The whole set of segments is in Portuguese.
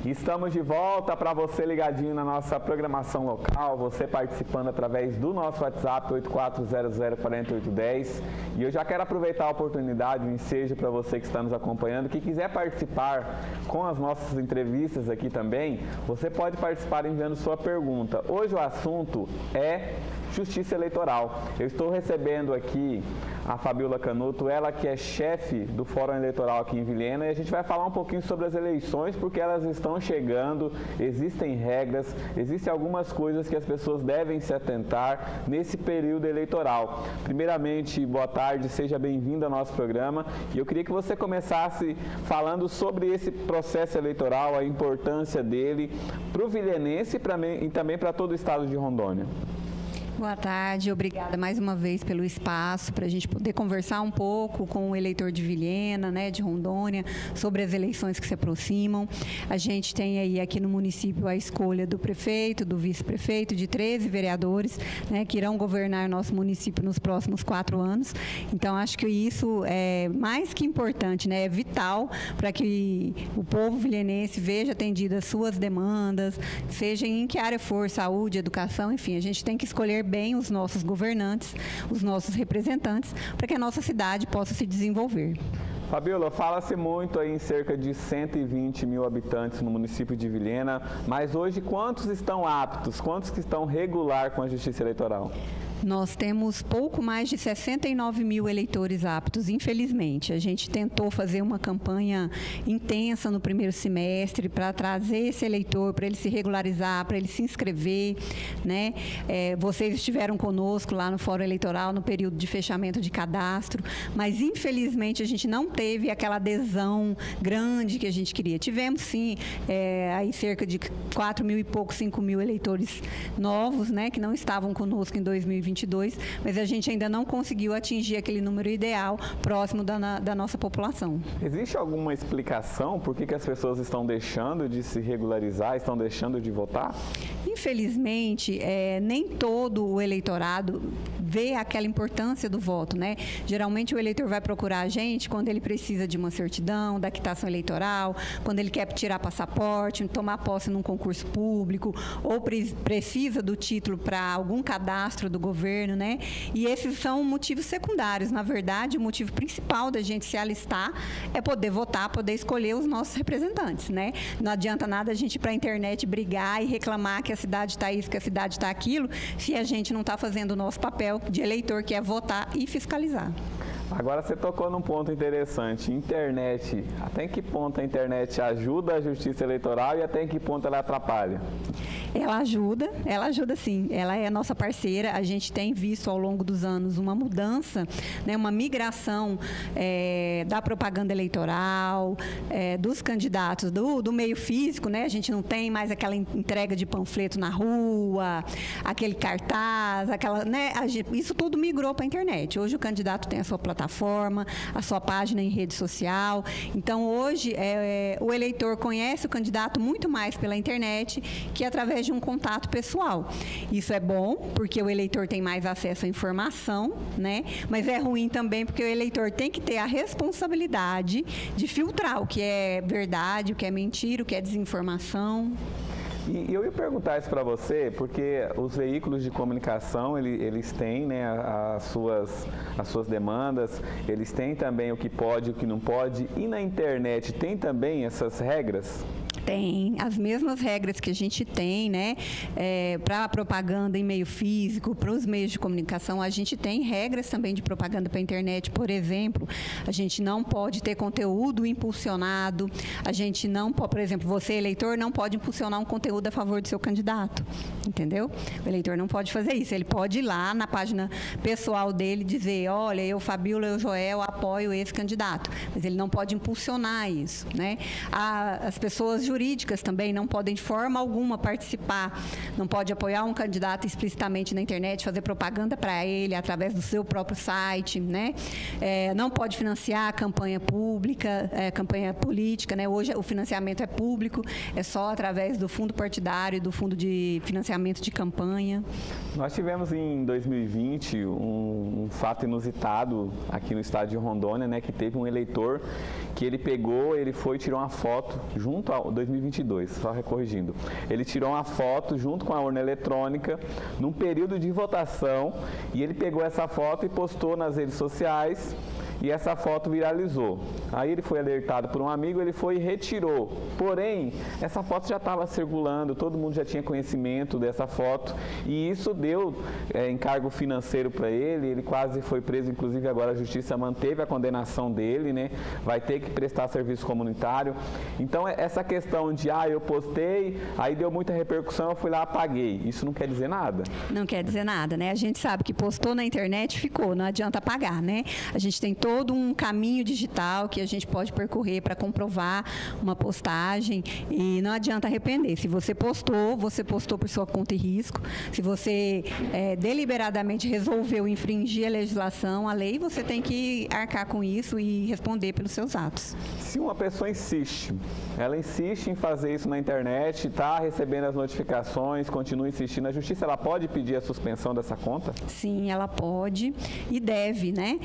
Estamos de volta para você ligadinho na nossa programação local, você participando através do nosso WhatsApp 84004810. E eu já quero aproveitar a oportunidade, um ensejo para você que está nos acompanhando, que quiser participar com as nossas entrevistas aqui também, você pode participar enviando sua pergunta. Hoje o assunto é Justiça Eleitoral. Eu estou recebendo aqui a Fabíola Canuto, ela que é chefe do Fórum Eleitoral aqui em Vilhena, e a gente vai falar um pouquinho sobre as eleições, porque elas estão chegando, existem regras, existem algumas coisas que as pessoas devem se atentar nesse período eleitoral. Primeiramente, boa tarde, seja bem-vindo ao nosso programa, e eu queria que você começasse falando sobre esse processo eleitoral, a importância dele para o vilhenense e também para todo o estado de Rondônia. Boa tarde, obrigada mais uma vez pelo espaço para a gente poder conversar um pouco com o eleitor de Vilhena, né, de Rondônia, sobre as eleições que se aproximam. A gente tem aí aqui no município a escolha do prefeito, do vice-prefeito, de 13 vereadores, né, que irão governar nosso município nos próximos 4 anos. Então, acho que isso é mais que importante, né, é vital para que o povo vilhenense veja atendidas suas demandas, seja em que área for, saúde, educação, enfim, a gente tem que escolher bem os nossos governantes, os nossos representantes, para que a nossa cidade possa se desenvolver. Fabíola, fala-se muito aí em cerca de 120 mil habitantes no município de Vilhena, mas hoje quantos estão aptos, quantos que estão regular com a Justiça Eleitoral? Nós temos pouco mais de 69 mil eleitores aptos, infelizmente. A gente tentou fazer uma campanha intensa no primeiro semestre para trazer esse eleitor, para ele se regularizar, para ele se inscrever, né? Vocês estiveram conosco lá no Fórum Eleitoral no período de fechamento de cadastro, mas infelizmente a gente não teve aquela adesão grande que a gente queria. Tivemos sim, aí cerca de 4 mil e pouco, 5 mil eleitores novos, né, que não estavam conosco em 2022, mas a gente ainda não conseguiu atingir aquele número ideal próximo da nossa população. Existe alguma explicação por que as pessoas estão deixando de se regularizar, estão deixando de votar? Infelizmente, nem todo o eleitorado vê aquela importância do voto, né? Geralmente o eleitor vai procurar a gente quando ele precisa de uma certidão, da quitação eleitoral, quando ele quer tirar passaporte, tomar posse num concurso público, ou precisa do título para algum cadastro do governo, né? E esses são motivos secundários. Na verdade, o motivo principal da gente se alistar é poder votar, poder escolher os nossos representantes, né? Não adianta nada a gente ir para a internet brigar e reclamar que a cidade está isso, que a cidade está aquilo, se a gente não está fazendo o nosso papel de eleitor, que é votar e fiscalizar. Agora você tocou num ponto interessante, internet. Até que ponto a internet ajuda a Justiça Eleitoral e até que ponto ela atrapalha? Ela ajuda sim, ela é a nossa parceira. A gente tem visto ao longo dos anos uma mudança, né, uma migração da propaganda eleitoral, dos candidatos, do meio físico, né? A gente não tem mais aquela entrega de panfleto na rua, aquele cartaz, né? Isso tudo migrou para a internet. Hoje o candidato tem a sua plataforma, a sua página em rede social. Então, hoje, o eleitor conhece o candidato muito mais pela internet que através de um contato pessoal. Isso é bom, porque o eleitor tem mais acesso à informação, né? Mas é ruim também, porque o eleitor tem que ter a responsabilidade de filtrar o que é verdade, o que é mentira, o que é desinformação. E eu ia perguntar isso para você, porque os veículos de comunicação, eles têm, né, as suas demandas, eles têm também o que pode e o que não pode, e na internet tem também essas regras? Tem as mesmas regras que a gente tem, né, para a propaganda em meio físico, para os meios de comunicação. A gente tem regras também de propaganda para a internet. Por exemplo, a gente não pode ter conteúdo impulsionado, a gente não pode, por exemplo, você, eleitor, não pode impulsionar um conteúdo a favor do seu candidato, entendeu? O eleitor não pode fazer isso. Ele pode ir lá na página pessoal dele e dizer, olha, eu, Fabíola, eu, Joel, apoio esse candidato. Mas ele não pode impulsionar isso, né? As pessoas jurídicas também não podem de forma alguma participar, não pode apoiar um candidato explicitamente na internet, fazer propaganda para ele através do seu próprio site, né? Não pode financiar a campanha pública, campanha política, né? Hoje o financiamento é público, é só através do fundo partidário, do fundo de financiamento de campanha. Nós tivemos em 2020 um fato inusitado aqui no estado de Rondônia, né? Que teve um eleitor que ele foi e tirou uma foto junto ao 2022, só recorrigindo. Ele tirou uma foto junto com a urna eletrônica num período de votação e ele pegou essa foto e postou nas redes sociais. E essa foto viralizou. Aí ele foi alertado por um amigo, ele foi e retirou. Porém, essa foto já estava circulando, todo mundo já tinha conhecimento dessa foto e isso deu encargo financeiro para ele. Ele quase foi preso, inclusive agora a justiça manteve a condenação dele, né? Vai ter que prestar serviço comunitário. Então, essa questão de, eu postei, aí deu muita repercussão, eu fui lá, apaguei. Isso não quer dizer nada. Não quer dizer nada, né? A gente sabe que postou na internet, ficou, não adianta apagar, né? A gente tem todo um caminho digital que a gente pode percorrer para comprovar uma postagem e não adianta arrepender. Se você postou por sua conta e risco. Se você deliberadamente resolveu infringir a legislação, a lei, você tem que arcar com isso e responder pelos seus atos. Se uma pessoa ela insiste em fazer isso na internet, está recebendo as notificações, continua insistindo, a justiça ela pode pedir a suspensão dessa conta? Sim, ela pode e deve, né?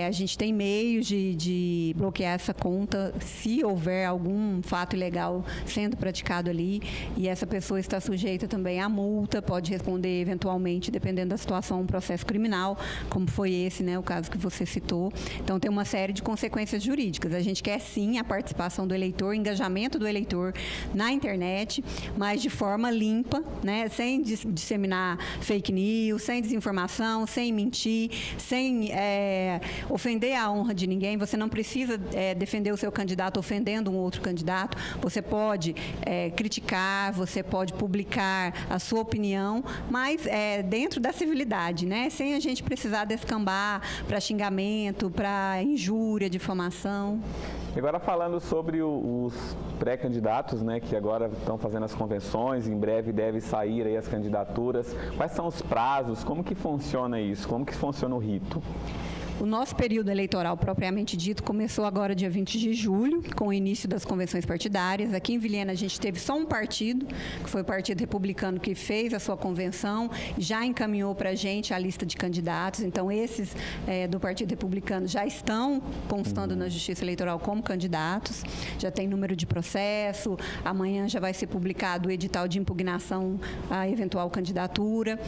A gente tem meios de bloquear essa conta se houver algum fato ilegal sendo praticado ali e essa pessoa está sujeita também à multa, pode responder eventualmente, dependendo da situação, um processo criminal, como foi esse, né, o caso que você citou. Então, tem uma série de consequências jurídicas. A gente quer, sim, a participação do eleitor, o engajamento do eleitor na internet, mas de forma limpa, né, sem disseminar fake news, sem desinformação, sem mentir, sem ofender a honra de ninguém. Você não precisa defender o seu candidato ofendendo um outro candidato. Você pode criticar, você pode publicar a sua opinião, mas dentro da civilidade, né? Sem a gente precisar descambar para xingamento, para injúria, difamação. Agora falando sobre os pré-candidatos, né, que agora estão fazendo as convenções, em breve deve sair aí as candidaturas. Quais são os prazos? Como que funciona isso? Como que funciona o rito? O nosso período eleitoral, propriamente dito, começou agora dia 20 de julho, com o início das convenções partidárias. Aqui em Vilhena, a gente teve só um partido, que foi o Partido Republicano, que fez a sua convenção, já encaminhou para a gente a lista de candidatos. Então, esses do Partido Republicano já estão constando na Justiça Eleitoral como candidatos, já tem número de processo, amanhã já vai ser publicado o edital de impugnação à eventual candidatura.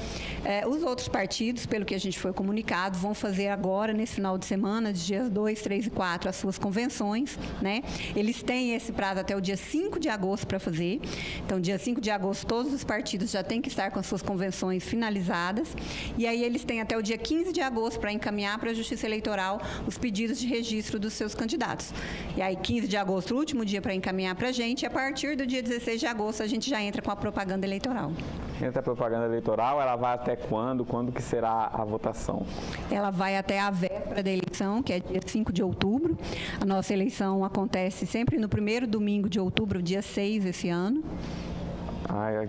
Os outros partidos, pelo que a gente foi comunicado, vão fazer agora, nesse final de semana, dos dias 2, 3 e 4, as suas convenções, né? Eles têm esse prazo até o dia 5 de agosto para fazer. Então, dia 5 de agosto, todos os partidos já têm que estar com as suas convenções finalizadas. E aí, eles têm até o dia 15 de agosto para encaminhar para a Justiça Eleitoral os pedidos de registro dos seus candidatos. E aí, 15 de agosto, o último dia para encaminhar para a gente, e a partir do dia 16 de agosto, a gente já entra com a propaganda eleitoral. Entra a propaganda eleitoral, ela vai até quando? Quando que será a votação? Ela vai até a véspera da eleição, que é dia 5 de outubro. A nossa eleição acontece sempre no primeiro domingo de outubro, dia 6 esse ano.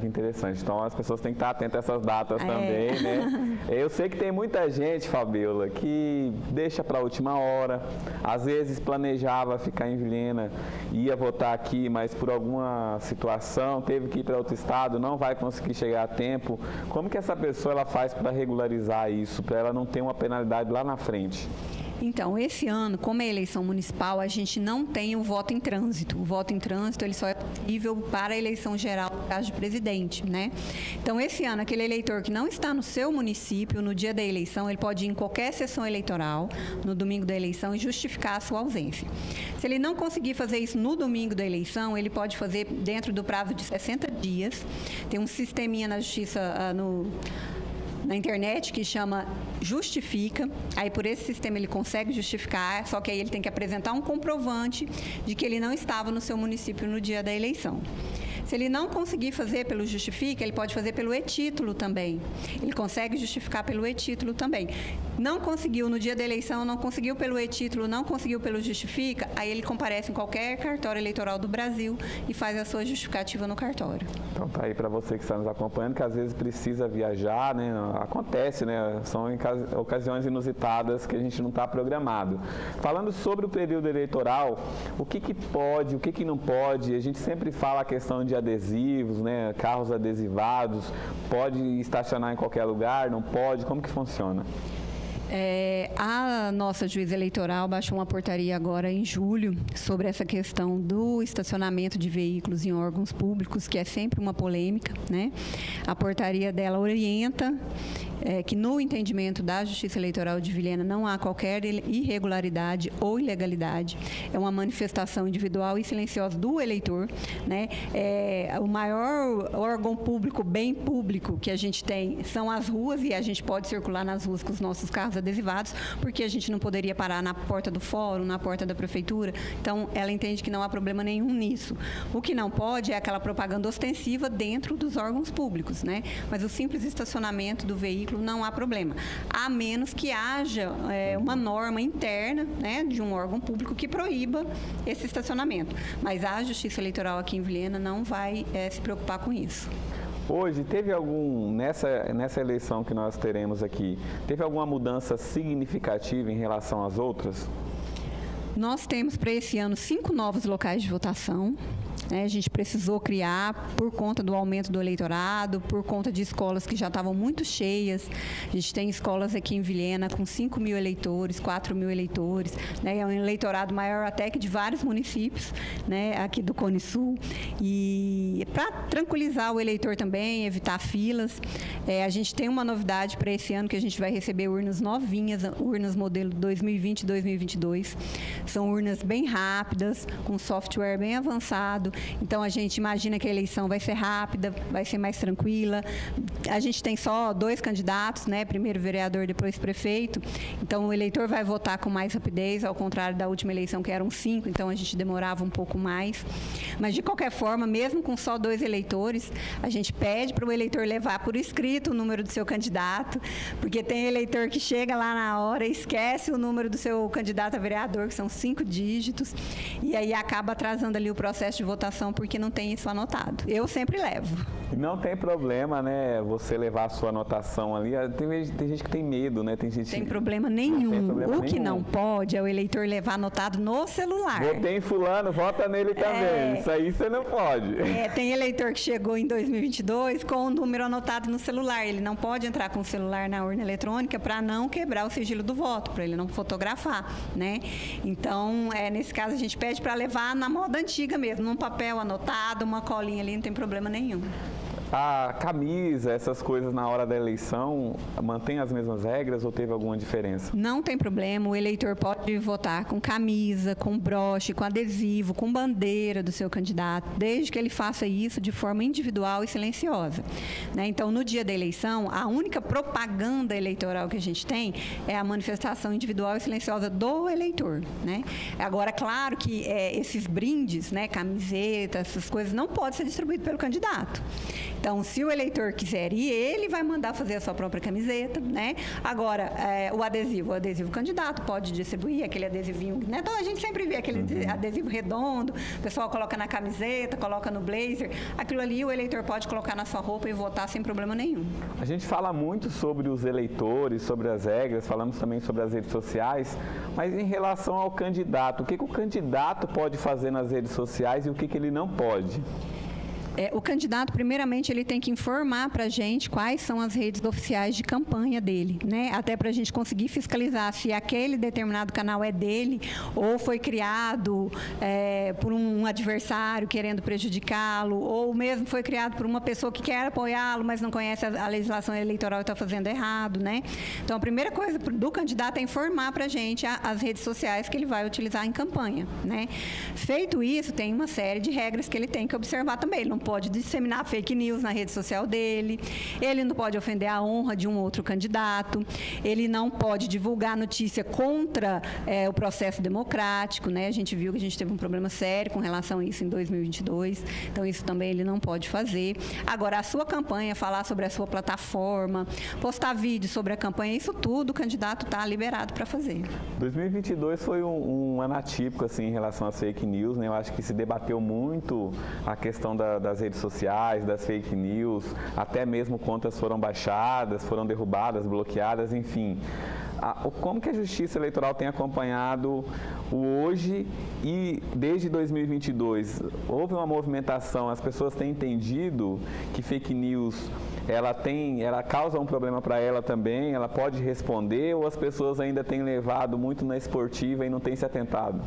Que interessante. Então, as pessoas têm que estar atentas a essas datas também, né? Eu sei que tem muita gente, Fabiola, que deixa para a última hora. Às vezes planejava ficar em Vilhena, ia votar aqui, mas por alguma situação teve que ir para outro estado, não vai conseguir chegar a tempo. Como que essa pessoa ela faz para regularizar isso, para ela não ter uma penalidade lá na frente? Então, esse ano, como é eleição municipal, a gente não tem o voto em trânsito. O voto em trânsito ele só é possível para a eleição geral, no caso de presidente, né? Então, esse ano, aquele eleitor que não está no seu município, no dia da eleição, ele pode ir em qualquer sessão eleitoral, no domingo da eleição, e justificar a sua ausência. Se ele não conseguir fazer isso no domingo da eleição, ele pode fazer dentro do prazo de 60 dias. Tem um sisteminha na Justiça, na internet que chama Justifica. Aí por esse sistema ele consegue justificar, só que aí ele tem que apresentar um comprovante de que ele não estava no seu município no dia da eleição. Se ele não conseguir fazer pelo Justifica, ele pode fazer pelo e-título também. Ele consegue justificar pelo e-título também. Não conseguiu no dia da eleição, não conseguiu pelo e-título, não conseguiu pelo Justifica, aí ele comparece em qualquer cartório eleitoral do Brasil e faz a sua justificativa no cartório. Então tá aí para você que está nos acompanhando, que às vezes precisa viajar, né? Acontece, né? São ocasiões inusitadas que a gente não está programado. Falando sobre o período eleitoral, o que pode, o que não pode, a gente sempre fala a questão de adesivos, né? Carros adesivados, pode estacionar em qualquer lugar, não pode, como que funciona? A nossa juíza eleitoral baixou uma portaria agora em julho sobre essa questão do estacionamento de veículos em órgãos públicos, que é sempre uma polêmica, né? A portaria dela orienta que no entendimento da Justiça Eleitoral de Vilhena não há qualquer irregularidade ou ilegalidade. É uma manifestação individual e silenciosa do eleitor, né? O maior órgão público, bem público que a gente tem são as ruas, e a gente pode circular nas ruas com os nossos carros adesivados, porque a gente não poderia parar na porta do fórum, na porta da prefeitura. Então, ela entende que não há problema nenhum nisso. O que não pode é aquela propaganda ostensiva dentro dos órgãos públicos, né? Mas o simples estacionamento do veículo não há problema, a menos que haja uma norma interna, né, de um órgão público que proíba esse estacionamento. Mas a Justiça Eleitoral aqui em Vilhena não vai se preocupar com isso. Hoje, teve nessa eleição que nós teremos aqui, teve alguma mudança significativa em relação às outras? Nós temos para esse ano 5 novos locais de votação. A gente precisou criar por conta do aumento do eleitorado, por conta de escolas que já estavam muito cheias. A gente tem escolas aqui em Vilhena com 5.000 eleitores, 4.000 eleitores, né? É um eleitorado maior até que de vários municípios, né, aqui do Cone Sul. E para tranquilizar o eleitor também, evitar filas, a gente tem uma novidade para esse ano, que a gente vai receber urnas novinhas, urnas modelo 2020 e 2022. São urnas bem rápidas, com software bem avançado. Então, a gente imagina que a eleição vai ser rápida, vai ser mais tranquila. A gente tem só 2 candidatos, né? Primeiro vereador, depois prefeito. Então, o eleitor vai votar com mais rapidez, ao contrário da última eleição, que eram 5, então a gente demorava um pouco mais. Mas, de qualquer forma, mesmo com só 2 eleitores, a gente pede para o eleitor levar por escrito o número do seu candidato, porque tem eleitor que chega lá na hora, esquece o número do seu candidato a vereador, que são 5 dígitos, e aí acaba atrasando ali o processo de votação, porque não tem isso anotado. Eu sempre levo. Não tem problema, né, você levar a sua anotação ali. Tem gente que tem medo, né? Tem problema nenhum. O que não pode é o eleitor levar anotado no celular. Votei em fulano, vota nele também. Isso aí você não pode. Tem eleitor que chegou em 2022 com o número anotado no celular. Ele não pode entrar com o celular na urna eletrônica para não quebrar o sigilo do voto, para ele não fotografar, né? Então, nesse caso, a gente pede para levar na moda antiga mesmo, num papel anotado, uma colinha ali, não tem problema nenhum. A camisa, essas coisas na hora da eleição, mantém as mesmas regras ou teve alguma diferença? Não tem problema, o eleitor pode votar com camisa, com broche, com adesivo, com bandeira do seu candidato, desde que ele faça isso de forma individual e silenciosa, né? Então, no dia da eleição, a única propaganda eleitoral que a gente tem é a manifestação individual e silenciosa do eleitor, né? Agora, claro que esses brindes, né, camiseta, essas coisas, não podem ser distribuídos pelo candidato. Então, se o eleitor quiser ir, ele vai mandar fazer a sua própria camiseta, né? Agora, o adesivo candidato pode distribuir aquele adesivinho, né? Então, a gente sempre vê aquele adesivo redondo, o pessoal coloca na camiseta, coloca no blazer. Aquilo ali o eleitor pode colocar na sua roupa e votar sem problema nenhum. A gente fala muito sobre os eleitores, sobre as regras, falamos também sobre as redes sociais, mas em relação ao candidato, o que o candidato pode fazer nas redes sociais e o que ele não pode? O candidato, primeiramente, ele tem que informar para a gente quais são as redes oficiais de campanha dele, né? Até para a gente conseguir fiscalizar se aquele determinado canal é dele ou foi criado por um adversário querendo prejudicá-lo, ou mesmo foi criado por uma pessoa que quer apoiá-lo, mas não conhece a legislação eleitoral e está fazendo errado, né? Então, a primeira coisa do candidato é informar para a gente as redes sociais que ele vai utilizar em campanha, né? Feito isso, tem uma série de regras que ele tem que observar também. Ele não pode disseminar fake news na rede social dele, ele não pode ofender a honra de um outro candidato, ele não pode divulgar notícia contra o processo democrático, né? A gente viu que a gente teve um problema sério com relação a isso em 2022, então isso também ele não pode fazer. Agora, a sua campanha, falar sobre a sua plataforma, postar vídeo sobre a campanha, isso tudo o candidato está liberado para fazer. 2022 foi um ano atípico, assim, em relação às fake news, né? Eu acho que se debateu muito a questão das redes sociais, das fake news, até mesmo contas foram baixadas, foram derrubadas, bloqueadas, enfim. Como que a Justiça Eleitoral tem acompanhado o hoje e desde 2022? Houve uma movimentação, as pessoas têm entendido que fake news ela causa um problema para ela também? Ela pode responder ou as pessoas ainda têm levado muito na esportiva e não têm se atentado?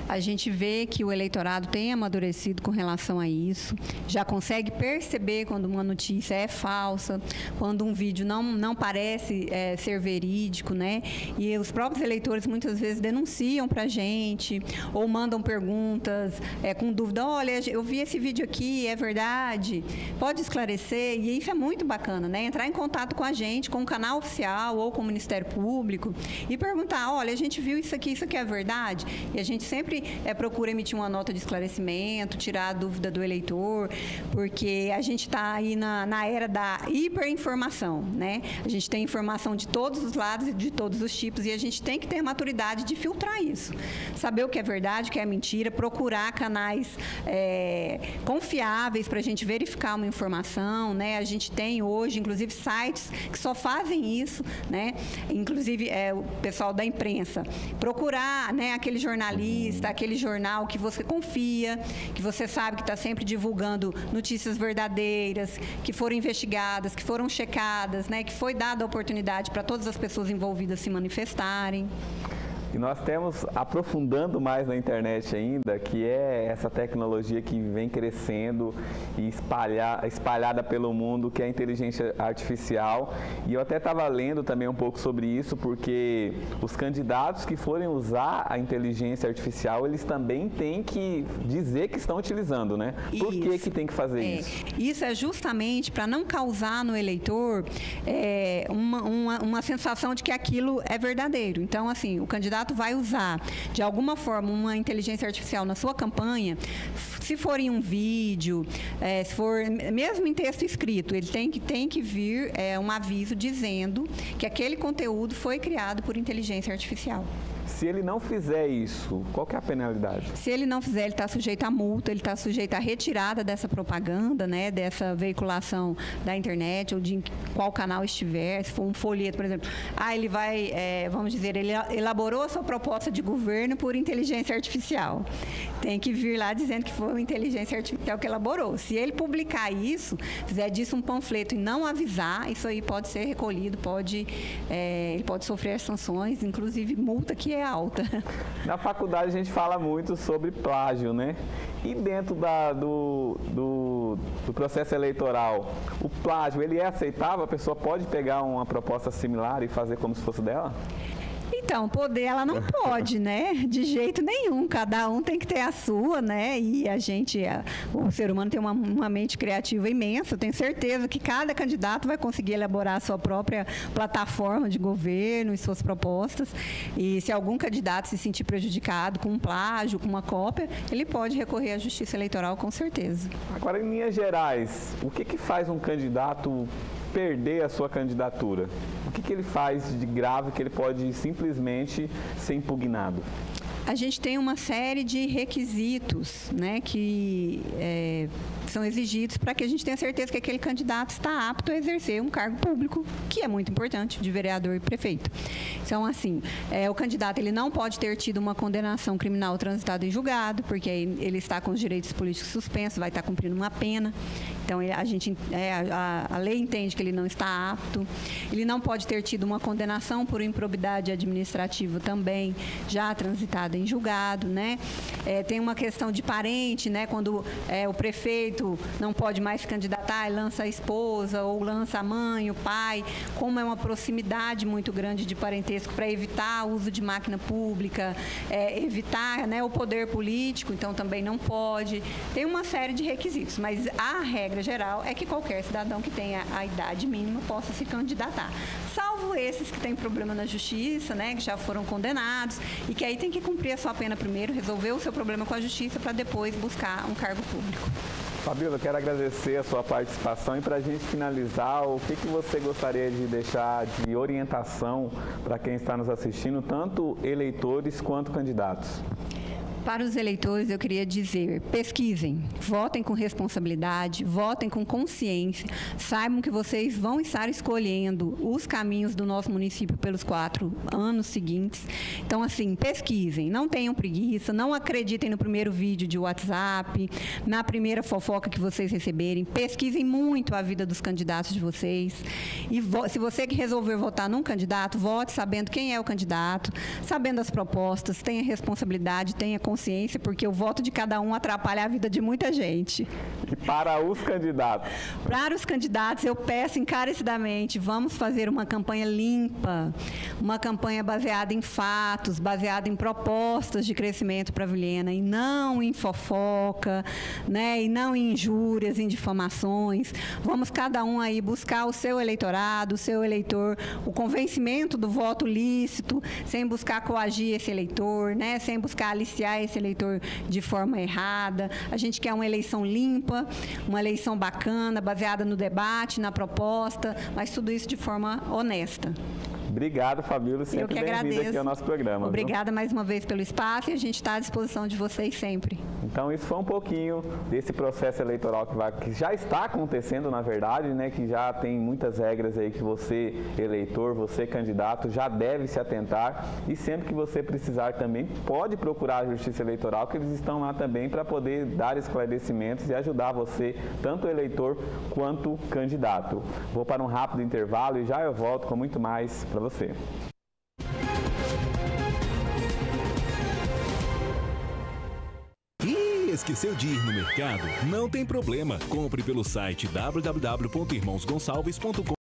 A gente vê que o eleitorado tem amadurecido com relação a isso, já consegue perceber quando uma notícia é falsa, quando um vídeo não parece ser verídico, né? E os próprios eleitores muitas vezes denunciam para a gente ou mandam perguntas com dúvida. Olha, eu vi esse vídeo aqui, é verdade? Pode esclarecer? E isso é muito bacana, né? Entrar em contato com a gente, com o canal oficial ou com o Ministério Público e perguntar, olha, a gente viu isso aqui é verdade? E a gente sempre procura emitir uma nota de esclarecimento, tirar a dúvida do eleitor, porque a gente está aí na era da hiperinformação, né? A gente tem informação de todos os lados e de todos os tipos e a gente tem que ter a maturidade de filtrar isso. Saber o que é verdade, o que é mentira, procurar canais confiáveis para a gente verificar uma informação, né? A gente tem hoje, inclusive, sites que só fazem isso, né? Inclusive, o pessoal da imprensa. Procurar, né, aquele jornalista, aquele jornal que você confia, que você sabe que está sempre divulgando notícias verdadeiras, que foram investigadas, que foram checadas, né, que foi dada a oportunidade para todas as pessoas envolvidas se manifestarem. E nós temos, aprofundando mais na internet ainda, que é essa tecnologia que vem crescendo e espalhada pelo mundo, que é a inteligência artificial. E eu até estava lendo também um pouco sobre isso, porque os candidatos que forem usar a inteligência artificial, eles também têm que dizer que estão utilizando, né? Por que tem que fazer isso? Isso é justamente para não causar no eleitor uma sensação de que aquilo é verdadeiro. Então, assim, o candidato vai usar, de alguma forma, uma inteligência artificial na sua campanha, se for em um vídeo, se for mesmo em texto escrito, ele tem que vir um aviso dizendo que aquele conteúdo foi criado por inteligência artificial. Se ele não fizer isso, qual que é a penalidade? Se ele não fizer, ele está sujeito a multa, ele está sujeito à retirada dessa propaganda, né, dessa veiculação da internet ou de qual canal estiver. Se for um folheto, por exemplo, ele vai, vamos dizer, ele elaborou a sua proposta de governo por inteligência artificial. Tem que vir lá dizendo que foi uma inteligência artificial que elaborou. Se ele publicar isso, fizer disso um panfleto e não avisar, isso aí pode ser recolhido, ele pode sofrer sanções, inclusive multa que é alta. Na faculdade a gente fala muito sobre plágio, né? E dentro do processo eleitoral, o plágio, ele é aceitável? A pessoa pode pegar uma proposta similar e fazer como se fosse dela? Então, poder ela não pode, né? De jeito nenhum. Cada um tem que ter a sua, né? E o ser humano tem uma mente criativa imensa. Eu tenho certeza que cada candidato vai conseguir elaborar a sua própria plataforma de governo e suas propostas. E se algum candidato se sentir prejudicado com um plágio, com uma cópia, ele pode recorrer à Justiça Eleitoral, com certeza. Agora, em linhas gerais, o que faz um candidato perder a sua candidatura? O que ele faz de grave que ele pode simplesmente ser impugnado? A gente tem uma série de requisitos, né, que são exigidos para que a gente tenha certeza que aquele candidato está apto a exercer um cargo público, que é muito importante, de vereador e prefeito. Então, assim, o candidato ele não pode ter tido uma condenação criminal transitada em julgado, porque ele está com os direitos políticos suspensos, vai estar cumprindo uma pena. Então, a lei entende que ele não está apto. Ele não pode ter tido uma condenação por improbidade administrativa também, já transitada em julgado, né? Tem uma questão de parente, né? Quando o prefeito não pode mais se candidatar, ele lança a esposa ou lança a mãe, o pai, como é uma proximidade muito grande de parentesco para evitar o uso de máquina pública, evitar, né, o poder político, então também não pode. Tem uma série de requisitos, mas a regra geral é que qualquer cidadão que tenha a idade mínima possa se candidatar. Salvo esses que têm problema na justiça, né, que já foram condenados e que aí tem que cumprir a sua pena primeiro, resolver o seu problema com a justiça para depois buscar um cargo público. Fabíola, eu quero agradecer a sua participação e para a gente finalizar, o que você gostaria de deixar de orientação para quem está nos assistindo, tanto eleitores quanto candidatos? Para os eleitores, eu queria dizer, pesquisem, votem com responsabilidade, votem com consciência, saibam que vocês vão estar escolhendo os caminhos do nosso município pelos 4 anos seguintes. Então, assim, pesquisem, não tenham preguiça, não acreditem no primeiro vídeo de WhatsApp, na primeira fofoca que vocês receberem, pesquisem muito a vida dos candidatos de vocês. E se você que resolver votar num candidato, vote sabendo quem é o candidato, sabendo as propostas, tenha responsabilidade, tenha consciência, porque o voto de cada um atrapalha a vida de muita gente. E para os candidatos? Para os candidatos, eu peço encarecidamente, vamos fazer uma campanha limpa, uma campanha baseada em fatos, baseada em propostas de crescimento para a Vilhena, e não em fofoca, né, e não em injúrias, em difamações. Vamos cada um aí buscar o seu eleitorado, o seu eleitor, o convencimento do voto lícito, sem buscar coagir esse eleitor, né, sem buscar aliciar esse eleitor de forma errada. A gente quer uma eleição limpa, uma eleição bacana, baseada no debate, na proposta, mas tudo isso de forma honesta. Obrigado, Fabíola, sempre bem-vinda aqui ao nosso programa. Obrigada mais uma vez pelo espaço e a gente está à disposição de vocês sempre. Então, isso foi um pouquinho desse processo eleitoral que já está acontecendo, na verdade, né? Que já tem muitas regras aí que você, eleitor, você, candidato, já deve se atentar. E sempre que você precisar também, pode procurar a Justiça Eleitoral, que eles estão lá também para poder dar esclarecimentos e ajudar você, tanto eleitor quanto candidato. Vou para um rápido intervalo e já eu volto com muito mais para você. Esqueceu de ir no mercado? Não tem problema. Compre pelo site www.irmãosgonçalves.com.